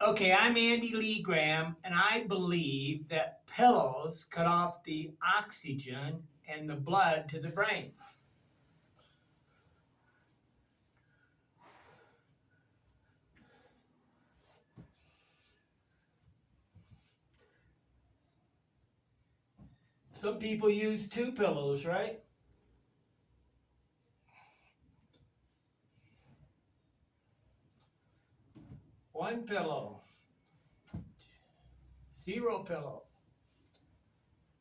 Okay, I'm Andy Lee Graham, and I believe that pillows cut off the oxygen and the blood to the brain. Some people use two pillows, right? One pillow, zero pillow,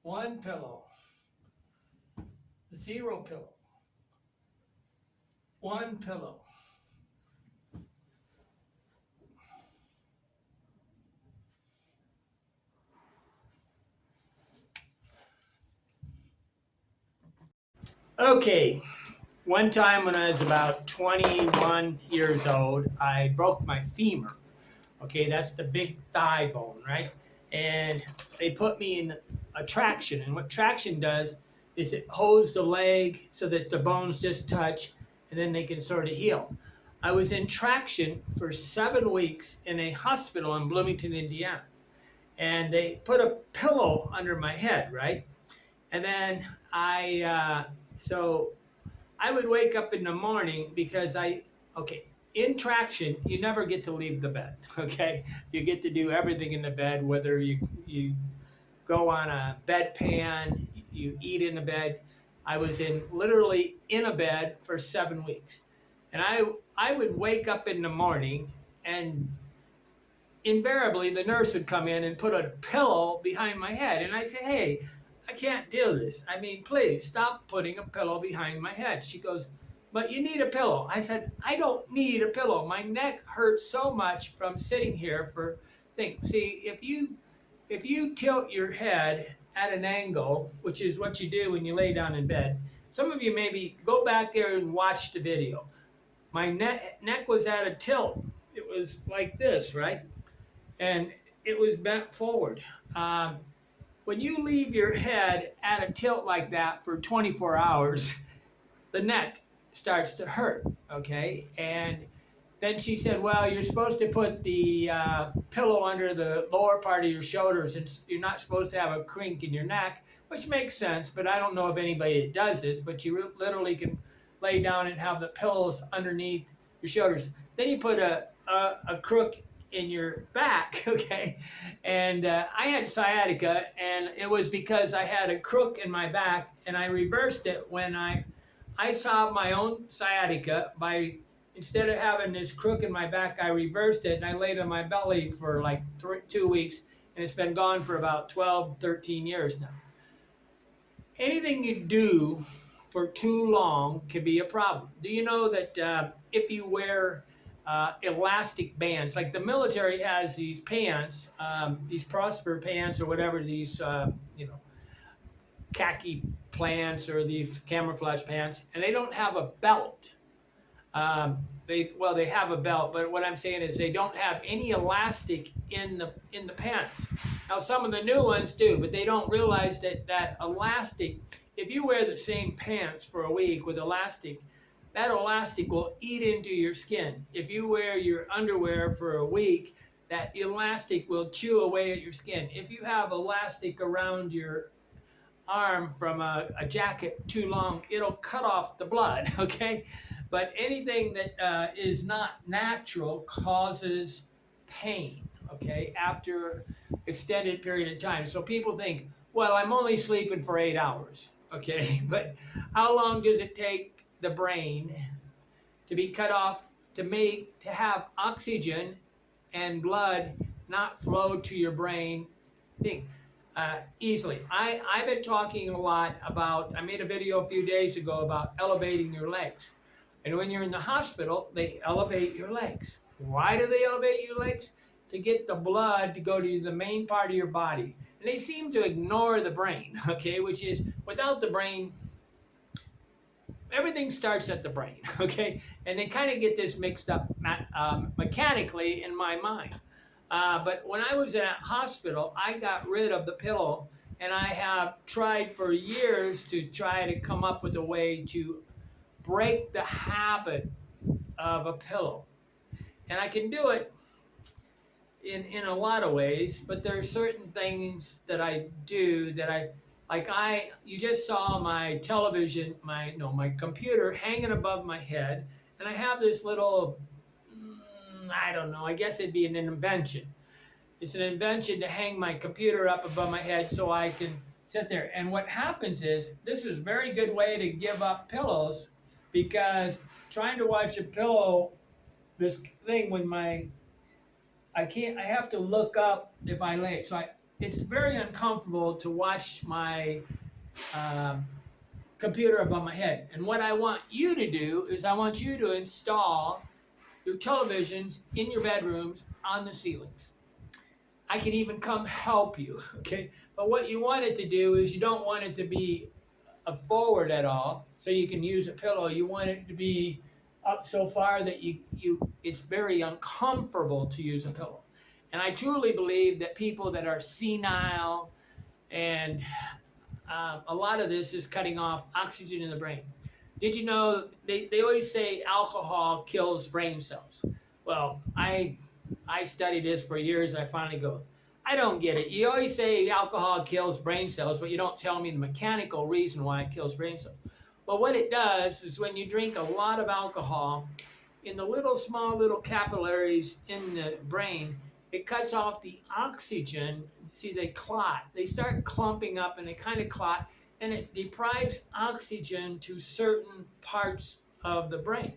one pillow, zero pillow, one pillow. Okay, one time when I was about 21 years old, I broke my femur. Okay, that's the big thigh bone, right? And they put me in a traction. And what traction does is it holds the leg so that the bones just touch and then they can sort of heal. I was in traction for 7 weeks in a hospital in Bloomington, Indiana. And they put a pillow under my head, right? And then so I would wake up in the morning because okay, in traction, you never get to leave the bed, okay? You get to do everything in the bed, whether you go on a bedpan, you eat in the bed. I was literally in a bed for 7 weeks. And I would wake up in the morning and invariably the nurse would come in and put a pillow behind my head. And I say, hey, I can't do this. I mean, please stop putting a pillow behind my head. She goes, but you need a pillow. I said, I don't need a pillow. My neck hurts so much from sitting here for things. See, if you tilt your head at an angle, which is what you do when you lay down in bed, some of you maybe go back there and watch the video. My neck was at a tilt. It was like this, right? And it was bent forward. When you leave your head at a tilt like that for 24 hours, the neck starts to hurt, okay? And then she said, well, you're supposed to put the pillow under the lower part of your shoulders, and you're not supposed to have a crink in your neck, which makes sense, but I don't know of anybody that does this, but you literally can lay down and have the pillows underneath your shoulders. Then you put a crook in your back, okay? And I had sciatica, and it was because I had a crook in my back, and I reversed it when I solved my own sciatica by, instead of having this crook in my back, I reversed it, and I laid on my belly for like 2 weeks, and it's been gone for about 12, 13 years now. Anything you do for too long can be a problem. Do you know that if you wear elastic bands, like the military has these pants, these Prosper pants or whatever, these khaki pants or these camouflage pants, and they don't have a belt. They have a belt, but what I'm saying is they don't have any elastic in the pants. Now some of the new ones do, but they don't realize that elastic, if you wear the same pants for a week with elastic, that elastic will eat into your skin. If you wear your underwear for a week, that elastic will chew away at your skin. If you have elastic around your arm from a jacket too long, it'll cut off the blood, okay? But anything that is not natural causes pain, okay, after extended period of time. So people think, well, I'm only sleeping for 8 hours, okay? But how long does it take the brain to be cut off to have oxygen and blood not flow to your brain easily? I've been talking a lot about, I made a video a few days ago about elevating your legs. And when you're in the hospital, they elevate your legs. Why do they elevate your legs? To get the blood to go to the main part of your body. And they seem to ignore the brain, okay, which is without the brain, everything starts at the brain, okay? And they kind of get this mixed up mechanically in my mind. But when I was in a hospital, I got rid of the pillow, and I have tried for years to try to come up with a way to break the habit of a pillow. And I can do it in a lot of ways, but there are certain things that I do that I like. You just saw my television, my no, my computer hanging above my head, and I have this little, I don't know, I guess it'd be an invention. It's an invention to hang my computer up above my head so I can sit there. And what happens is this is a very good way to give up pillows, because trying to watch a pillow, this thing when I can't, I have to look up if I lay. It's very uncomfortable to watch my um, computer above my head. And what I want you to do is I want you to install your televisions in your bedrooms on the ceilings. I can even come help you, okay? But what you want it to do is you don't want it to be forward at all, so you can use a pillow. You want it to be up so far that it's very uncomfortable to use a pillow. And I truly believe that people that are senile, and a lot of this is cutting off oxygen in the brain. Did you know they always say alcohol kills brain cells? Well, I studied this for years. I finally go, I don't get it. You always say alcohol kills brain cells, but you don't tell me the mechanical reason why it kills brain cells. Well, what it does is when you drink a lot of alcohol, in the small little capillaries in the brain, it cuts off the oxygen. See, they clot. They start clumping up and they kind of clot, and it deprives oxygen to certain parts of the brain.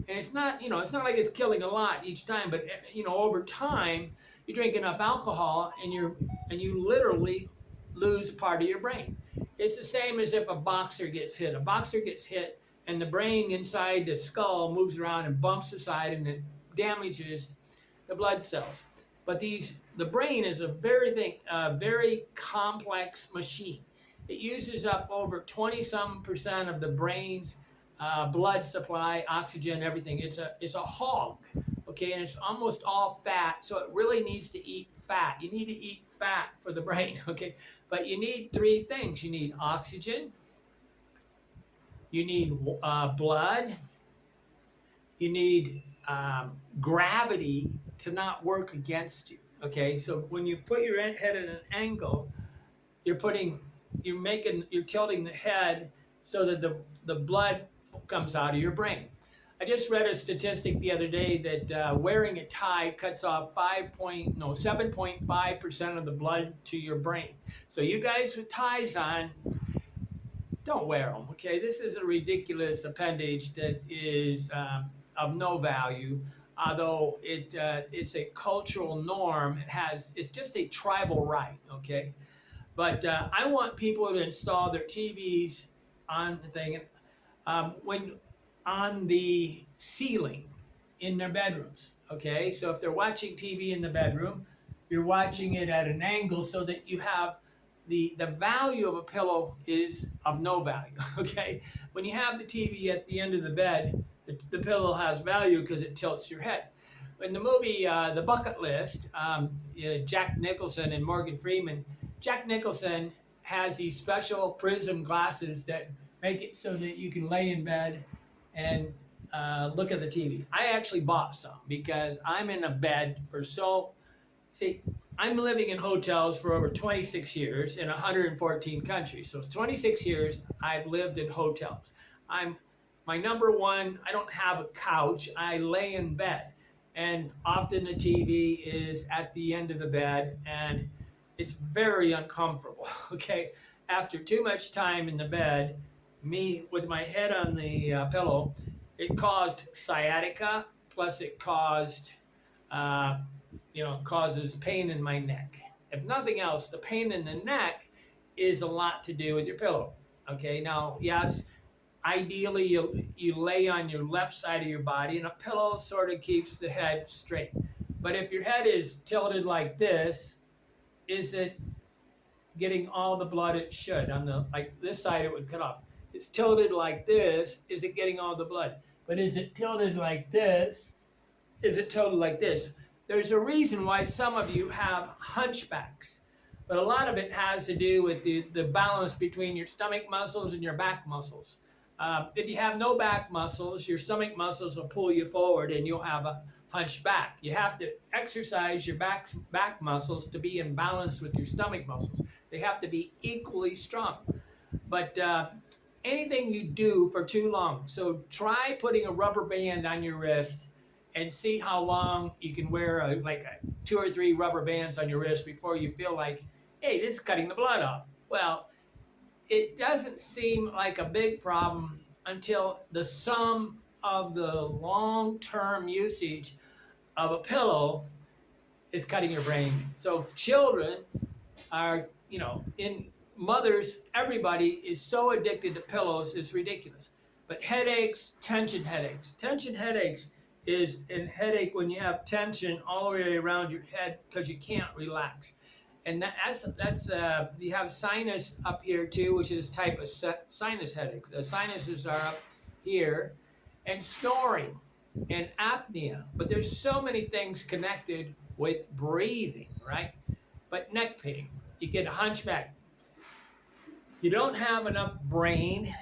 And it's not like it's killing a lot each time, but over time, you drink enough alcohol and you literally lose part of your brain. It's the same as if a boxer gets hit. A boxer gets hit and the brain inside the skull moves around and bumps aside, and it damages the blood cells. But the brain is a very complex machine. It uses up over 20% of the brain's blood supply, oxygen, everything. It's a hog, okay, and it's almost all fat, so it really needs to eat fat. You need to eat fat for the brain, okay? But you need three things. You need oxygen, you need blood, you need gravity to not work against you, okay? So when you put your head at an angle, you're tilting the head so that the blood comes out of your brain. I just read a statistic the other day that wearing a tie cuts off 7.5% of the blood to your brain. So you guys with ties on, don't wear them, okay? This is a ridiculous appendage that is of no value, although it's a cultural norm. It's just a tribal right, okay? But I want people to install their TVs on the thing, on the ceiling in their bedrooms, okay? So if they're watching TV in the bedroom, you're watching it at an angle so that you have the value of a pillow is of no value, okay? When you have the TV at the end of the bed, the pillow has value because it tilts your head. In the movie The Bucket List, Jack Nicholson and Morgan Freeman, Jack Nicholson has these special prism glasses that make it so that you can lay in bed and look at the TV. I actually bought some because I'm in a bed I'm living in hotels for over 26 years in 114 countries. So it's 26 years I've lived in hotels. My number one, I don't have a couch. I lay in bed. And often the TV is at the end of the bed, and it's very uncomfortable, okay? After too much time in the bed, me with my head on the pillow, it caused sciatica, plus it causes pain in my neck. If nothing else, the pain in the neck is a lot to do with your pillow, okay? Now, yes, ideally you lay on your left side of your body, and a pillow sort of keeps the head straight. But if your head is tilted like this, is it getting all the blood it should? Like this side, it would cut off. It's tilted like this, is it getting all the blood? But is it tilted like this? Is it tilted like this? There's a reason why some of you have hunchbacks, but a lot of it has to do with the balance between your stomach muscles and your back muscles. If you have no back muscles, your stomach muscles will pull you forward and you'll have a hunched back. You have to exercise your back muscles to be in balance with your stomach muscles. They have to be equally strong. But anything you do for too long, so try putting a rubber band on your wrist and see how long you can wear like 2 or 3 rubber bands on your wrist before you feel like, hey, this is cutting the blood off. Well, it doesn't seem like a big problem until the sum of the long-term usage of a pillow is cutting your brain. So children are, in mothers, everybody is so addicted to pillows, it's ridiculous. But headaches, tension headaches. Tension headaches is a headache when you have tension all the way around your head because you can't relax. And that's you have sinus up here too, which is type of sinus headache. The sinuses are up here, and snoring and apnea. But there's so many things connected with breathing, right? But neck pain, you get a hunchback. You don't have enough brain.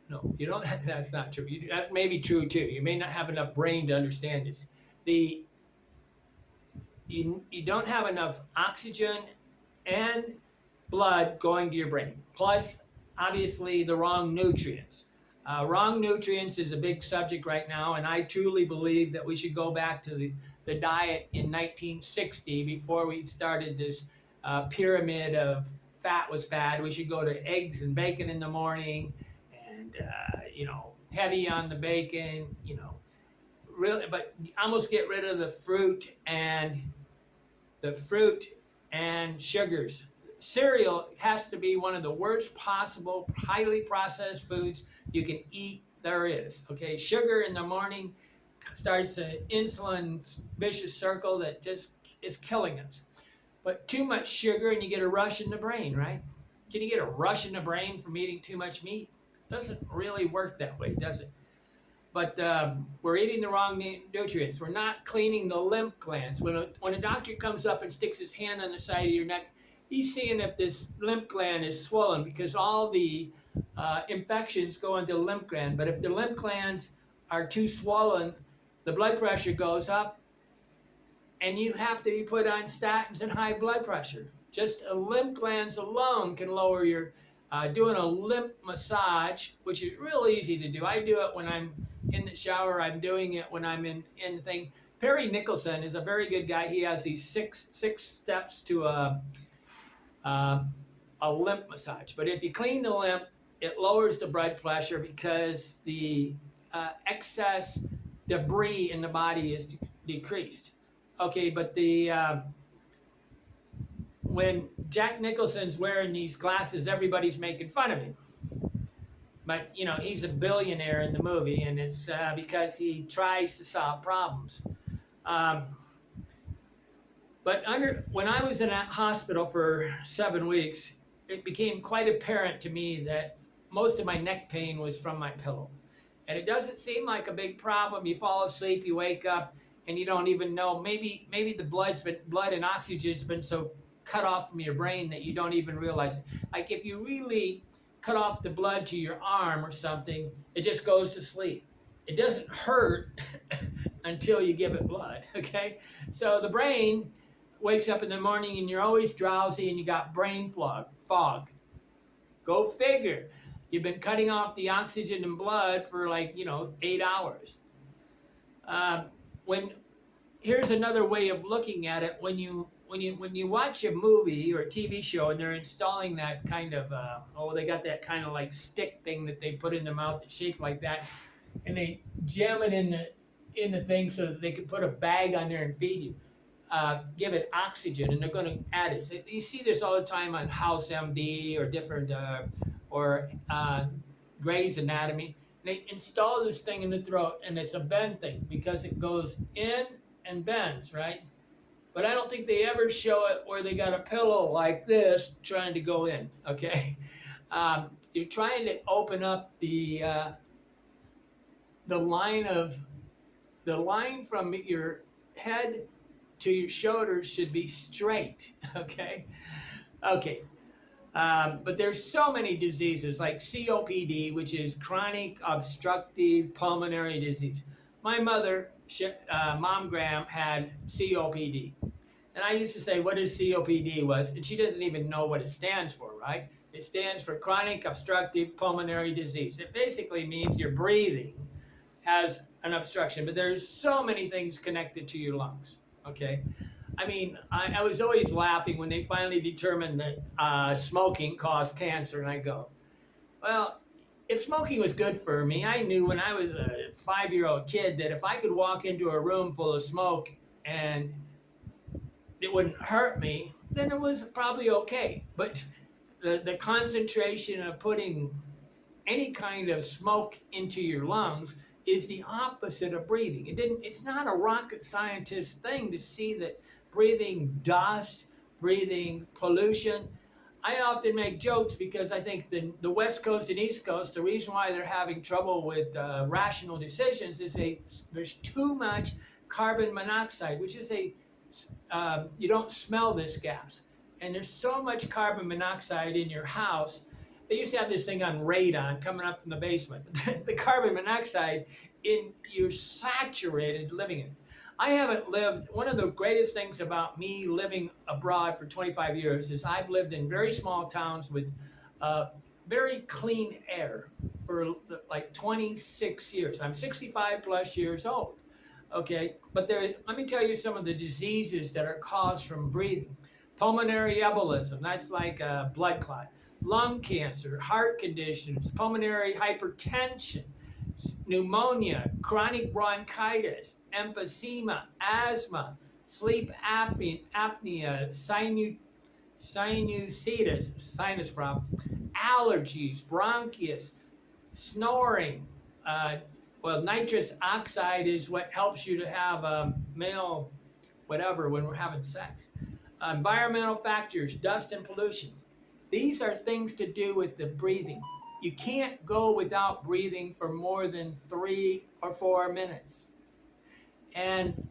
No, you don't. That's not true. That may be true too. You may not have enough brain to understand this. You don't have enough oxygen and blood going to your brain. Plus, obviously, the wrong nutrients. Wrong nutrients is a big subject right now, and I truly believe that we should go back to the diet in 1960 before we started this pyramid of fat was bad. We should go to eggs and bacon in the morning, and heavy on the bacon. Really, but almost get rid of the fruit and sugars. Cereal has to be one of the worst possible, highly processed foods you can eat there is. Okay, sugar in the morning starts an insulin vicious circle that just is killing us. But too much sugar and you get a rush in the brain, right? Can you get a rush in the brain from eating too much meat? It doesn't really work that way, does it? But we're eating the wrong nutrients. We're not cleaning the lymph glands. When a doctor comes up and sticks his hand on the side of your neck, he's seeing if this lymph gland is swollen because all the infections go into the lymph gland. But if the lymph glands are too swollen, the blood pressure goes up, and you have to be put on statins and high blood pressure. Just lymph glands alone can lower your, doing a lymph massage, which is real easy to do. I do it when I'm in the shower. I'm doing it when I'm in the thing. Perry Nicholson is a very good guy. He has these six steps to a lymph massage. But if you clean the lymph, it lowers the blood pressure because the excess debris in the body is decreased. Okay, but when Jack Nicholson's wearing these glasses, everybody's making fun of him. But, he's a billionaire in the movie, and it's because he tries to solve problems. But when I was in a hospital for 7 weeks, it became quite apparent to me that most of my neck pain was from my pillow. And it doesn't seem like a big problem. You fall asleep, you wake up, and you don't even know. Maybe the blood and oxygen's been so cut off from your brain that you don't even realize it. Like if you really cut off the blood to your arm or something, it just goes to sleep. It doesn't hurt until you give it blood, okay? So the brain wakes up in the morning and you're always drowsy and you got brain fog. Go figure. You've been cutting off the oxygen and blood for 8 hours. Here's another way of looking at it. When you watch a movie or a TV show and they're installing that kind of they got that kind of like stick thing that they put in the mouth that's shaped like that, and they jam it in the thing so that they can put a bag on there and feed you. Give it oxygen, and they're going to add it. So you see this all the time on House MD or different Grey's Anatomy. They install this thing in the throat, and it's a bend thing because it goes in and bends, right? But I don't think they ever show it where they got a pillow like this trying to go in, okay? You're trying to open up the line from your head to your shoulders should be straight, okay? Okay. But there's so many diseases like COPD, which is chronic obstructive pulmonary disease. My mother Mom Graham had COPD. And I used to say, what does COPD was? And she doesn't even know what it stands for, right? It stands for chronic obstructive pulmonary disease. It basically means your breathing has an obstruction, but there's so many things connected to your lungs, okay? I mean, I was always laughing when they finally determined that smoking caused cancer, and I go, well, if smoking was good for me, I knew when I was a 5-year-old kid that if I could walk into a room full of smoke and it wouldn't hurt me, then it was probably okay. But the concentration of putting any kind of smoke into your lungs is the opposite of breathing. It's not a rocket scientist thing to see that breathing dust, breathing pollution. I often make jokes because I think the West Coast and East Coast, the reason why they're having trouble with rational decisions is there's too much carbon monoxide, which is you don't smell this gas. And there's so much carbon monoxide in your house. They used to have this thing on radon coming up from the basement. The carbon monoxide, you're saturated living in it. I haven't lived, one of the greatest things about me living abroad for 25 years is I've lived in very small towns with very clean air for like 26 years. I'm 65 plus years old. Okay, but let me tell you some of the diseases that are caused from breathing. Pulmonary embolism, that's like a blood clot. Lung cancer, heart conditions, pulmonary hypertension, pneumonia, chronic bronchitis, emphysema, asthma, sleep apnea, sinusitis, sinus problems, allergies, bronchitis, snoring. Nitrous oxide is what helps you to have male whatever when we're having sex. Environmental factors, dust and pollution. These are things to do with the breathing. You can't go without breathing for more than 3 or 4 minutes. And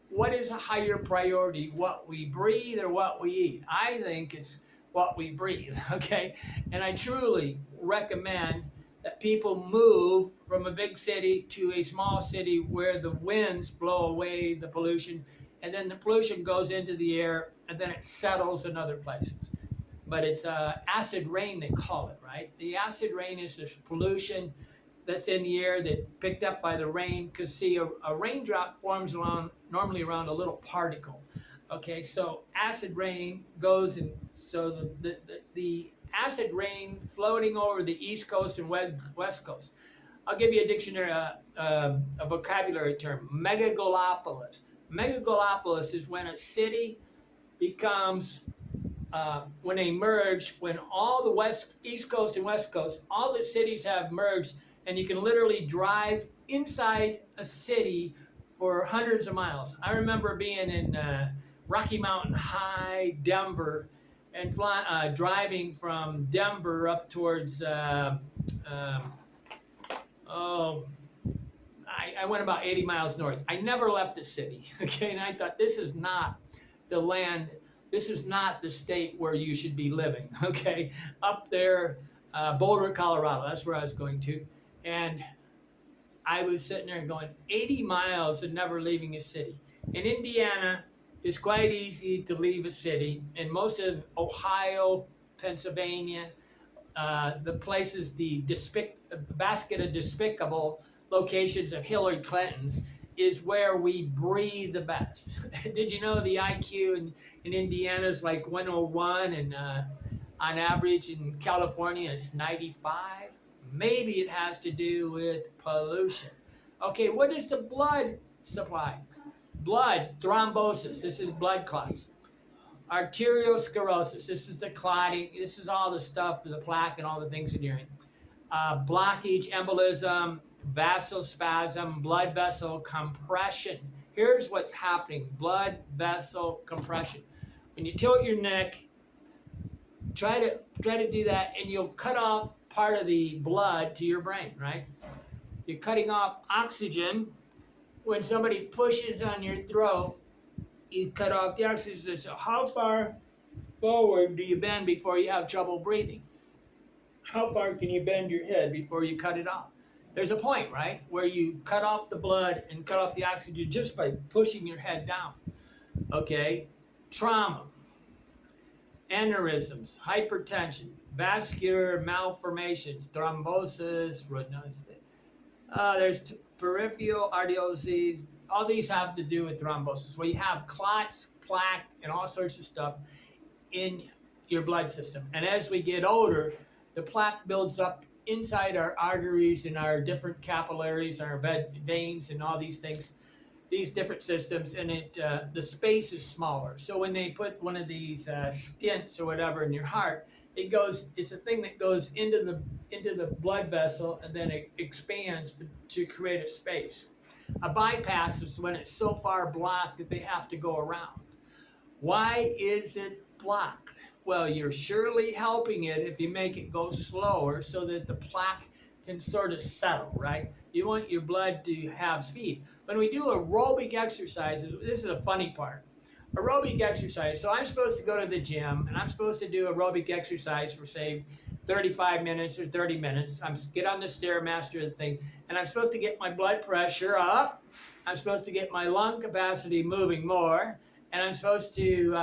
what is a higher priority, what we breathe or what we eat? I think it's what we breathe, okay? And I truly recommend that people move from a big city to a small city where the winds blow away the pollution, and then the pollution goes into the air, and then it settles in other places. But it's acid rain, they call it, right? The acid rain is this pollution that's in the air that picked up by the rain, because see, a raindrop forms normally around a little particle. Okay, so acid rain goes, and so the acid rain floating over the East Coast and West Coast. I'll give you a dictionary, a vocabulary term, megalopolis. Megalopolis is when a city becomes, when they merge, when all the East Coast and West Coast, all the cities have merged, and you can literally drive inside a city for hundreds of miles. I remember being in Rocky Mountain High, Denver, and driving from Denver up towards, I went about 80 miles north. I never left the city, okay? And I thought, this is not the land, this is not the state where you should be living, okay? Up there, Boulder, Colorado, that's where I was going to. And I was sitting there going, 80 miles and never leaving a city. In Indiana, it's quite easy to leave a city. In most of Ohio, Pennsylvania, the places, the basket of despicable locations of Hillary Clinton's is where we breathe the best. Did you know the IQ in Indiana is like 101, and on average in California it's 95? Maybe it has to do with pollution. Okay, what is the blood supply? Blood, thrombosis, this is blood clots. Arteriosclerosis, this is the clotting, this is all the stuff, the plaque and all the things in your blockage, embolism, vasospasm, blood vessel compression. Here's what's happening, blood vessel compression. When you tilt your neck, try to do that, and you'll cut off part of the blood to your brain, right? You're cutting off oxygen. When somebody pushes on your throat, you cut off the oxygen. So how far forward do you bend before you have trouble breathing? How far can you bend your head before you cut it off? There's a point, right, where you cut off the blood and cut off the oxygen just by pushing your head down. Okay? Trauma, aneurysms, hypertension, vascular malformations, thrombosis, there's peripheral arterial disease. All these have to do with thrombosis, where you have clots, plaque, and all sorts of stuff in your blood system. And as we get older, the plaque builds up inside our arteries and our different capillaries, our veins, and all these things, these different systems, and the space is smaller. So when they put one of these stents or whatever in your heart, it's a thing that goes into the blood vessel, and then it expands to create a space. A bypass is when it's so far blocked that they have to go around. Why is it blocked? Well, you're surely helping it if you make it go slower so that the plaque can sort of settle, right? You want your blood to have speed. When we do aerobic exercises, this is a funny part. Aerobic exercise, so I'm supposed to go to the gym and I'm supposed to do aerobic exercise for, say, 35 minutes or 30 minutes. I'm get on the Stairmaster thing, and I'm supposed to get my blood pressure up. I'm supposed to get my lung capacity moving more, and I'm supposed to,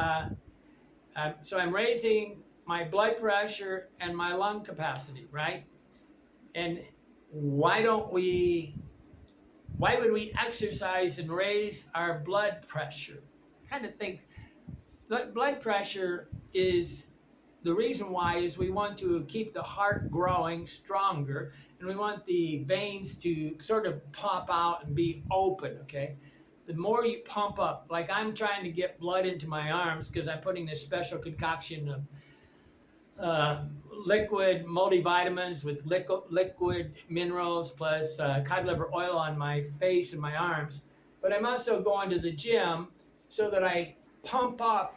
so I'm raising my blood pressure and my lung capacity, right? And why would we exercise and raise our blood pressure? I kind of think blood pressure is the reason why is we want to keep the heart growing stronger, and we want the veins to sort of pop out and be open, okay? The more you pump up, like I'm trying to get blood into my arms because I'm putting this special concoction of liquid multivitamins with liquid minerals plus cod liver oil on my face and my arms. But I'm also going to the gym so that I pump up.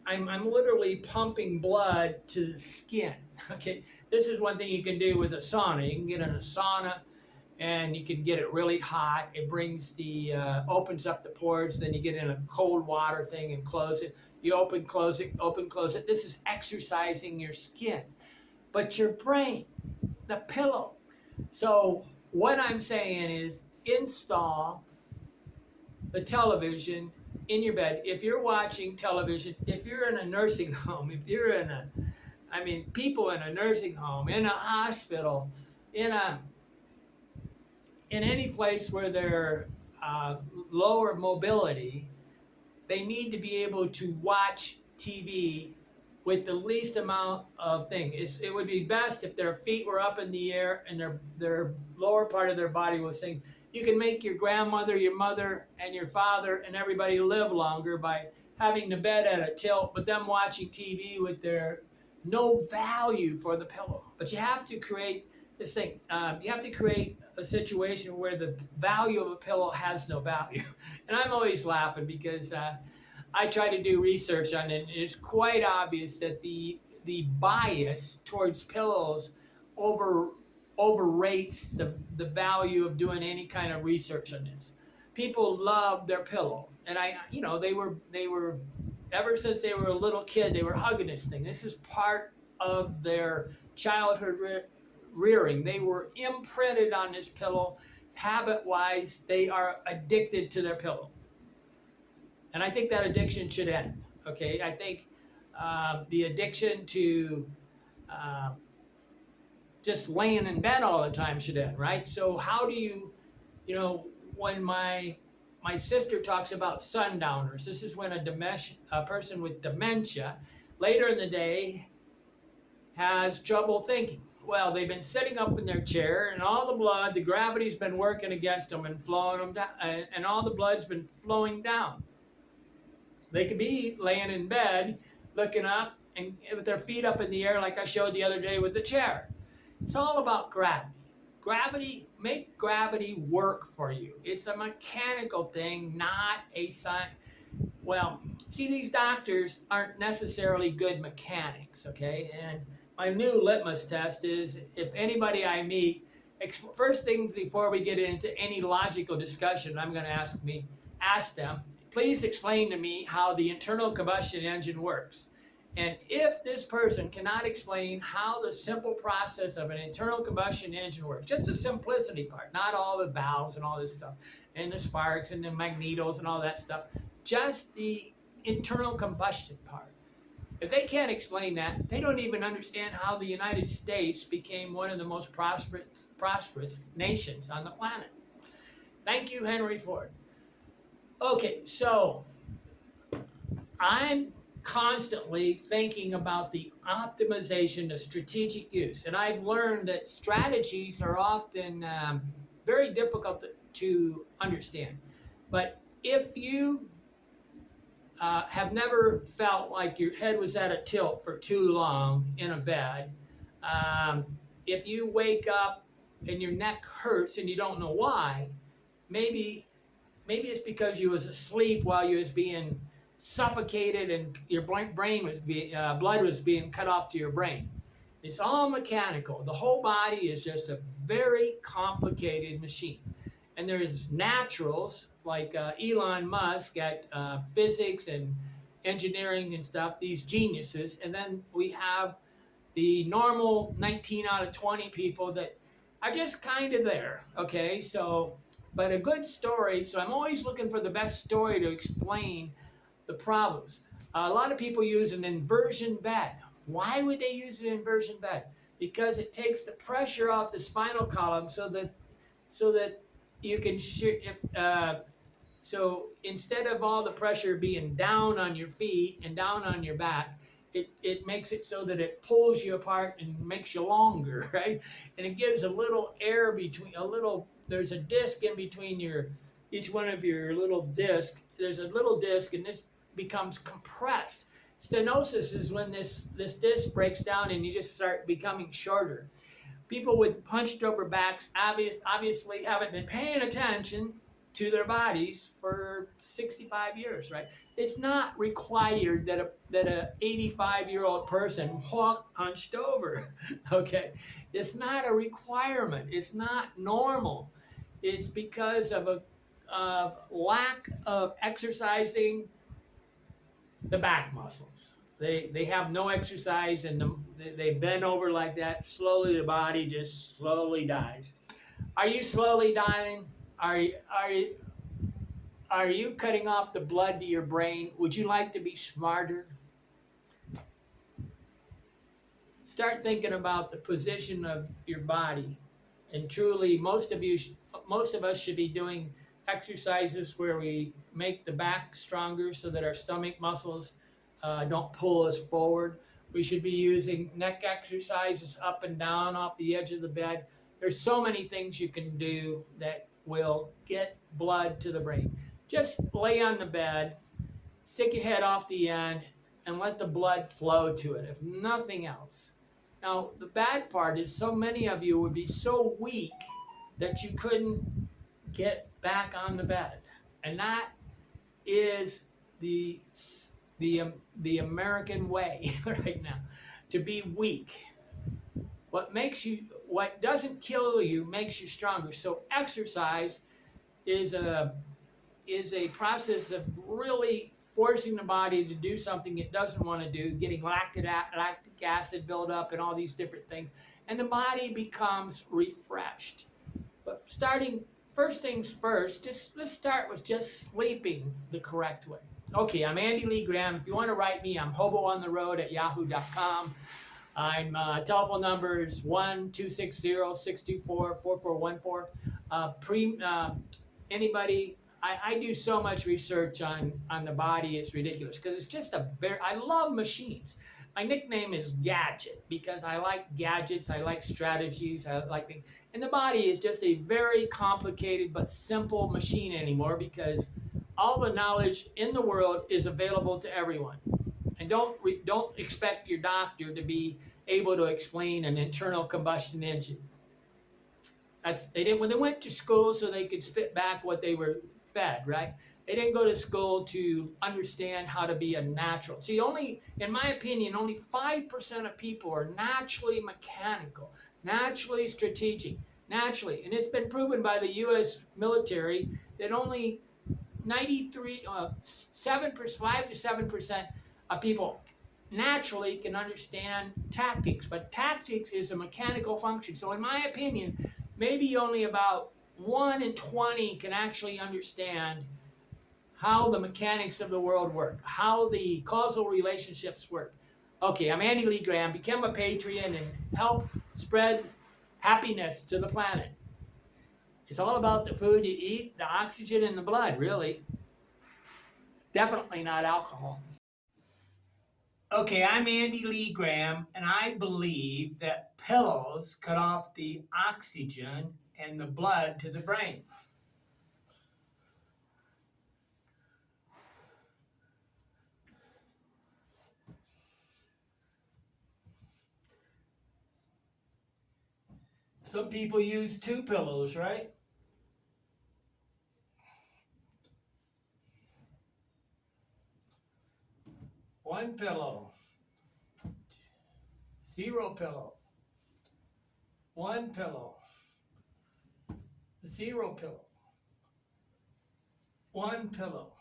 I'm literally pumping blood to the skin. Okay, this is one thing you can do with a sauna. You can get in a sauna and you can get it really hot. It brings opens up the pores. Then you get in a cold water thing and close it. You open, close it, open, close it. This is exercising your skin. But your brain, the pillow. So what I'm saying is install the television in your bed. If you're watching television, if you're in a nursing home, people in a nursing home, in a hospital, in any place where they're lower mobility, they need to be able to watch TV with the least amount of thing. It would be best if their feet were up in the air and their lower part of their body was saying, you can make your grandmother, your mother, and your father and everybody live longer by having the bed at a tilt, but them watching TV with their no value for the pillow. But you have to create this thing. You have to create a situation where the value of a pillow has no value. And I'm always laughing because I try to do research on it, and it's quite obvious that the bias towards pillows overrates the value of doing any kind of research on this. People love their pillow, and they were ever since they were a little kid, they were hugging this thing. This is part of their childhood rearing. They were imprinted on this pillow habit-wise. They are addicted to their pillow. And I think that addiction should end, okay? I think the addiction to just laying in bed all the time should end, right? So how do you when my sister talks about sundowners, this is when a person with dementia later in the day has trouble thinking. Well, they've been sitting up in their chair, and all the blood, the gravity's been working against them and flowing them down, and all the blood's been flowing down. They could be laying in bed, looking up, and with their feet up in the air, like I showed the other day with the chair. It's all about gravity. Make gravity work for you. It's a mechanical thing, not a science. Well, see, these doctors aren't necessarily good mechanics, okay? And my new litmus test is if anybody I meet, first thing before we get into any logical discussion, I'm going to ask them, please explain to me how the internal combustion engine works. And if this person cannot explain how the simple process of an internal combustion engine works, just the simplicity part, not all the valves and all this stuff, and the sparks and the magnetos and all that stuff, just the internal combustion part. If they can't explain that, they don't even understand how the United States became one of the most prosperous nations on the planet. Thank you, Henry Ford. Okay, so I'm constantly thinking about the optimization of strategic use. And I've learned that strategies are often very difficult to understand. But if you have never felt like your head was at a tilt for too long in a bed, if you wake up and your neck hurts and you don't know why, maybe it's because you was asleep while you was being suffocated and your brain was blood was being cut off to your brain. It's all mechanical. The whole body is just a very complicated machine. And there's naturals like Elon Musk at physics and engineering and stuff, these geniuses. And then we have the normal 19 out of 20 people that are just kind of there, okay? So, but a good story, so I'm always looking for the best story to explain the problems. A lot of people use an inversion bed. Why would they use an inversion bed? Because it takes the pressure off the spinal column so that you can so instead of all the pressure being down on your feet and down on your back, it makes it so that it pulls you apart and makes you longer, right? And it gives a little air between, there's a disc in between each one of your little disc. There's a little disc and this becomes compressed. Stenosis is when this disc breaks down and you just start becoming shorter. People with hunched over backs obviously haven't been paying attention to their bodies for 65 years, right? It's not required that a 85-year-old person walk hunched over, okay? It's not a requirement. It's not normal. It's because of a lack of exercising the back muscles. They have no exercise and they bend over like that. Slowly the body just slowly dies. Are you slowly dying? Are you cutting off the blood to your brain? Would you like to be smarter? Start thinking about the position of your body. And truly, most of us should be doing exercises where we make the back stronger so that our stomach muscles don't pull us forward. We should be using neck exercises up and down off the edge of the bed. There's so many things you can do that will get blood to the brain. Just lay on the bed, stick your head off the end, and let the blood flow to it, if nothing else. Now, the bad part is so many of you would be so weak that you couldn't get back on the bed. And that is the American way right now, to be weak. What doesn't kill you makes you stronger. So exercise is a process of really forcing the body to do something it doesn't want to do, getting lactic acid buildup and all these different things, and the body becomes refreshed. But first things first, let's start with just sleeping the correct way. Okay, I'm Andy Lee Graham. If you want to write me, I'm hoboontheroad@yahoo.com. I'm telephone number is 1-260-624-4414. Anybody, I do so much research on the body, it's ridiculous because it's just I love machines. My nickname is Gadget because I like gadgets, I like strategies, I like things. And the body is just a very complicated but simple machine anymore because all the knowledge in the world is available to everyone. And don't expect your doctor to be able to explain an internal combustion engine. When they went to school so they could spit back what they were fed, right? They didn't go to school to understand how to be a natural. See, in my opinion, only 5% of people are naturally mechanical, naturally strategic, naturally. And it's been proven by the U.S. military that only 5 to 7% of people naturally can understand tactics, but tactics is a mechanical function. So in my opinion, maybe only about 1 in 20 can actually understand how the mechanics of the world work, how the causal relationships work. Okay, I'm Andy Lee Graham. Become a Patreon and help spread happiness to the planet. It's all about the food you eat, the oxygen in the blood, really. It's definitely not alcohol. Okay, I'm Andy Lee Graham, and I believe that pillows cut off the oxygen and the blood to the brain. Some people use 2 pillows, right? One pillow, 0 pillow, 1 pillow, 0 pillow, 1 pillow.